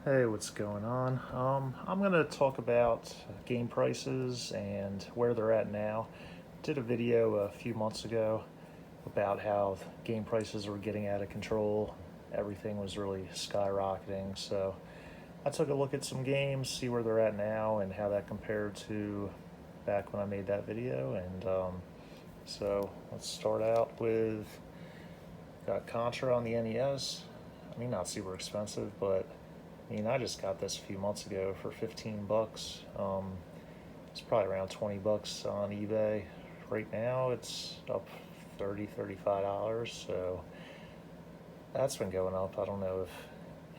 Hey, what's going on? I'm gonna talk about game prices and where they're at now. Did a video a few months ago about how game prices were getting out of control. Everything was really skyrocketing. So I took a look at some games, see where they're at now, and how that compared to back when I made that video. So let's start out with got Contra on the NES. I mean, not super expensive, but I just got this a few months ago for 15 bucks. It's probably around 20 bucks on eBay. Right now, it's up $30, $35. So that's been going up. I don't know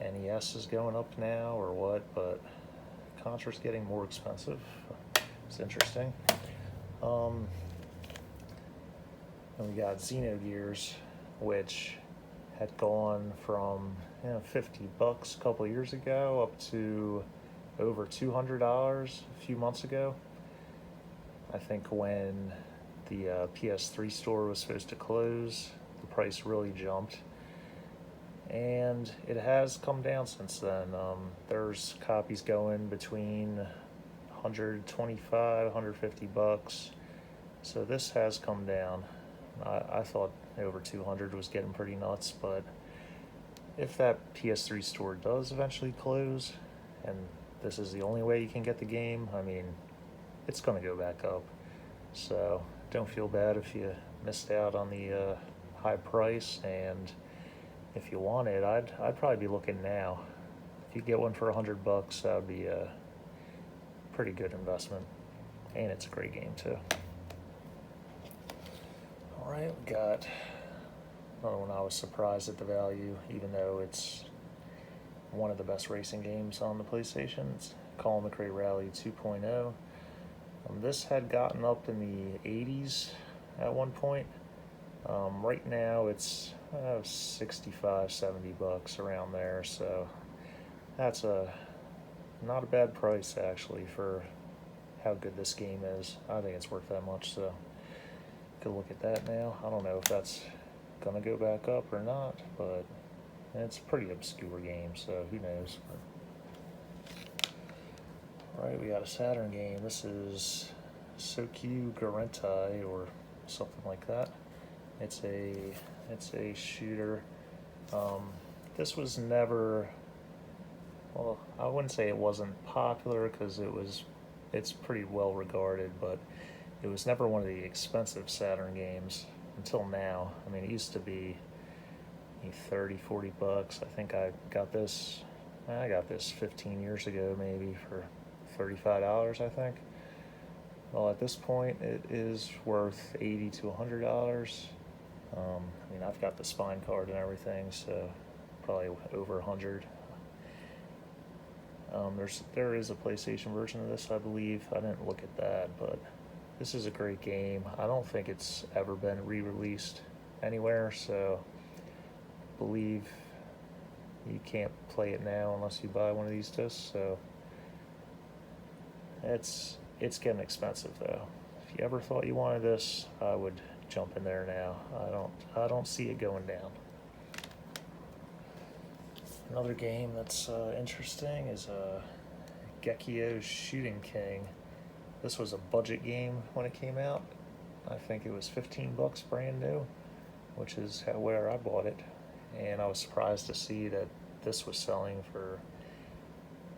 if NES is going up now or what, but Contra's getting more expensive. It's interesting. Um, and we got Xeno Gears, which had gone from 50 bucks a couple of years ago up to over $200 a few months ago. I think when the PS3 store was supposed to close, the price really jumped, and it has come down since then. There's copies going between 125, 150 bucks, so this has come down. I thought over 200 was getting pretty nuts, but if that PS3 store does eventually close, and this is the only way you can get the game, I mean, it's going to go back up. So don't feel bad if you missed out on the high price, and if you want it, I'd probably be looking now. If you get one for 100 bucks, that would be a pretty good investment, and it's a great game too. All right, we got another one. I was surprised at the value, even though it's one of the best racing games on the PlayStation. It's Call McRae Rally 2.0. This had gotten up in the 80s at one point. Right now it's 65, 70 bucks around there, so that's not a bad price actually for how good this game is. I think it's worth that much, so could look at that now. I don't know if that's gonna go back up or not, but it's a pretty obscure game, so who knows. Alright, we got a Saturn game. This is Geckio or something like that. It's a shooter. This was never, well, I wouldn't say it wasn't popular, because it's pretty well regarded, but it was never one of the expensive Saturn games until now. I mean, it used to be 30, 40 bucks. I think I got this 15 years ago, maybe for $35, I think. Well, at this point, it is worth $80 to $100. I mean, I've got the spine card and everything, so probably over 100. There is a PlayStation version of this, I believe. I didn't look at that, but this is a great game. I don't think it's ever been re-released anywhere, so I believe you can't play it now unless you buy one of these discs. So it's getting expensive though. If you ever thought you wanted this, I would jump in there now. I don't see it going down. Another game that's interesting is Geckio Shooting King. This was a budget game when it came out. I think it was 15 bucks brand new, which is where I bought it. And I was surprised to see that this was selling for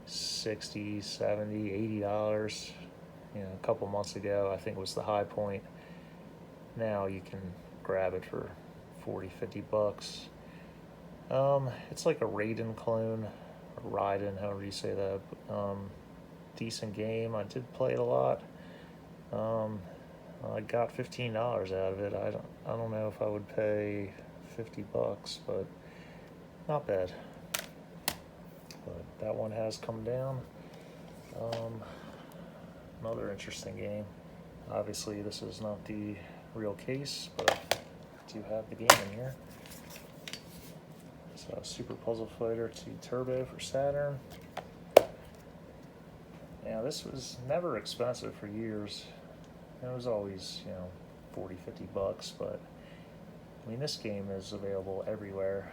$60, $70, $80. A couple months ago, I think it was the high point. Now you can grab it for 40, 50 bucks. It's like a Raiden clone, or Raiden, however you say that. Decent game. I did play it a lot. I got $15 out of it. I don't know if I would pay 50 bucks, but not bad. But that one has come down. Another interesting game. Obviously, this is not the real case, but I do have the game in here. So, Super Puzzle Fighter 2 Turbo for Saturn. Now, this was never expensive for years. It was always, 40, 50 bucks, but I mean, this game is available everywhere.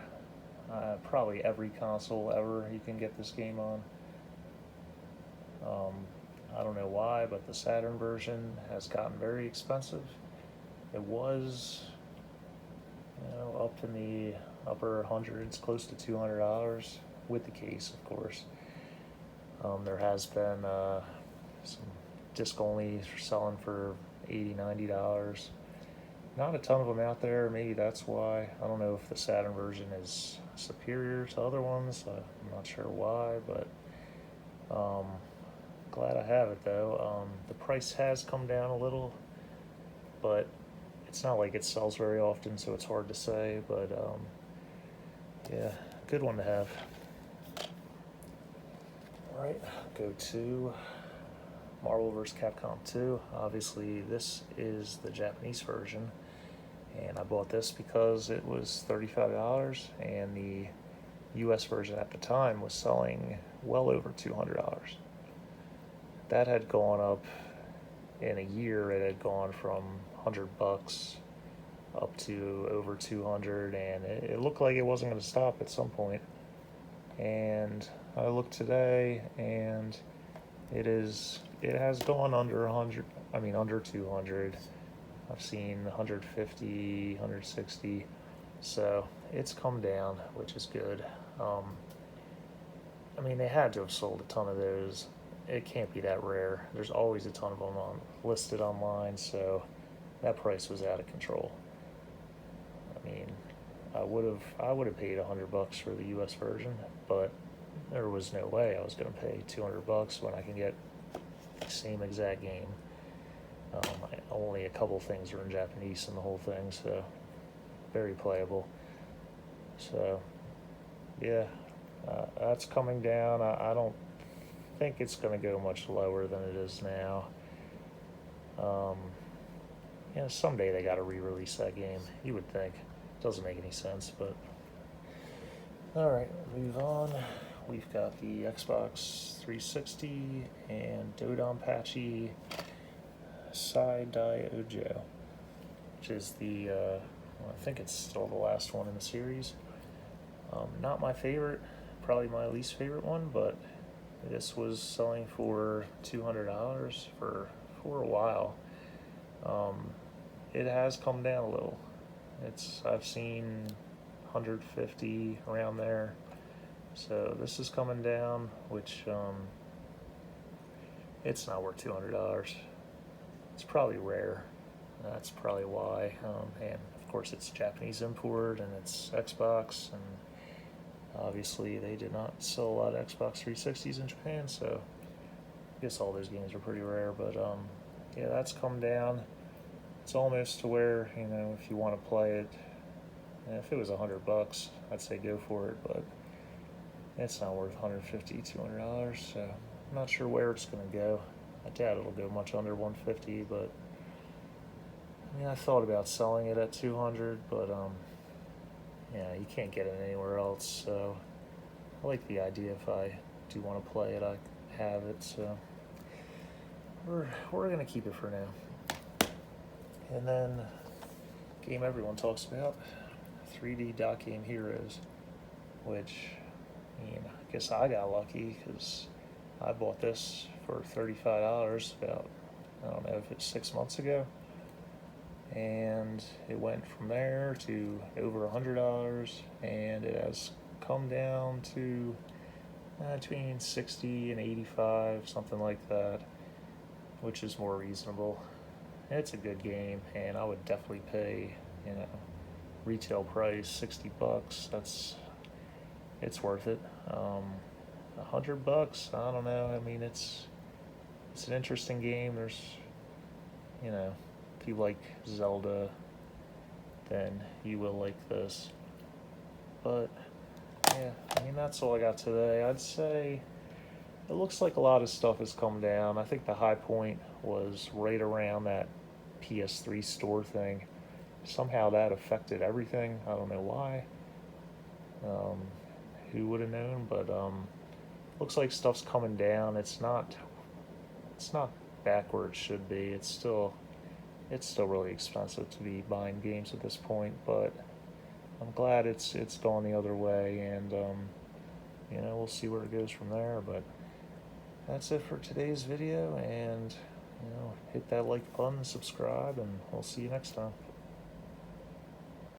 probably every console ever you can get this game on. Um, I don't know why, but the Saturn version has gotten very expensive. It was, up in the upper hundreds, close to $200 with the case, of course. There has been some disc only selling for $80, $90. Not a ton of them out there. Maybe that's why. I don't know if the Saturn version is superior to other ones. I'm not sure why, but glad I have it though. The price has come down a little, but it's not like it sells very often, so it's hard to say. But yeah, good one to have. All right, go to Marvel vs. Capcom 2. Obviously, this is the Japanese version, and I bought this because it was $35, and the US version at the time was selling well over $200. That had gone up in a year. It had gone from $100 up to over 200, and it looked like it wasn't going to stop at some point. And I looked today, and it has gone under 100. I mean, under 200. I've seen 150, 160. So it's come down, which is good. I mean, they had to have sold a ton of those. It can't be that rare. There's always a ton of them listed online, so that price was out of control. I mean, I would have paid $100 for the US version, but there was no way I was going to pay $200 when I can get the same exact game. Only a couple things are in Japanese in the whole thing, so very playable. So yeah, that's coming down. I don't think it's going to go much lower than it is now. Someday they got to re-release that game. You would think. Doesn't make any sense, but all right, move on. We've got the Xbox 360 and Dodonpachi Sai-Dai Ojo, which is the I think it's still the last one in the series. Not my favorite, probably my least favorite one, but this was selling for $200 for a while. It has come down a little. I've seen 150 around there. So this is coming down, which it's not worth $200. It's probably rare. That's probably why. And of course, it's Japanese import, and it's Xbox, and obviously they did not sell a lot of Xbox 360s in Japan, so I guess all those games are pretty rare. But yeah, that's come down. It's almost to where, if you want to play it, if it was $100, I'd say go for it, but it's not worth $150, $200, so I'm not sure where it's going to go. I doubt it'll go much under $150, but I thought about selling it at $200, but you can't get it anywhere else, so I like the idea. If I do want to play it, I have it, so we're going to keep it for now. And then, game everyone talks about, 3D Dot Game Heroes, which, I guess I got lucky because I bought this for $35 about, I don't know if it's 6 months ago, and it went from there to over $100, and it has come down to between 60 and 85, something like that, which is more reasonable. It's a good game, and I would definitely pay, retail price $60. It's worth it. $100, I don't know. I mean, it's an interesting game. There's, if you like Zelda, then you will like this. But yeah, that's all I got today. I'd say it looks like a lot of stuff has come down. I think the high point was right around that PS3 store thing. Somehow that affected everything. I don't know why. Who would have known? But looks like stuff's coming down. It's not back where it should be. It's still really expensive to be buying games at this point. But I'm glad it's gone the other way, and you know, we'll see where it goes from there. But that's it for today's video, and you know, hit that like button, subscribe, and we'll see you next time.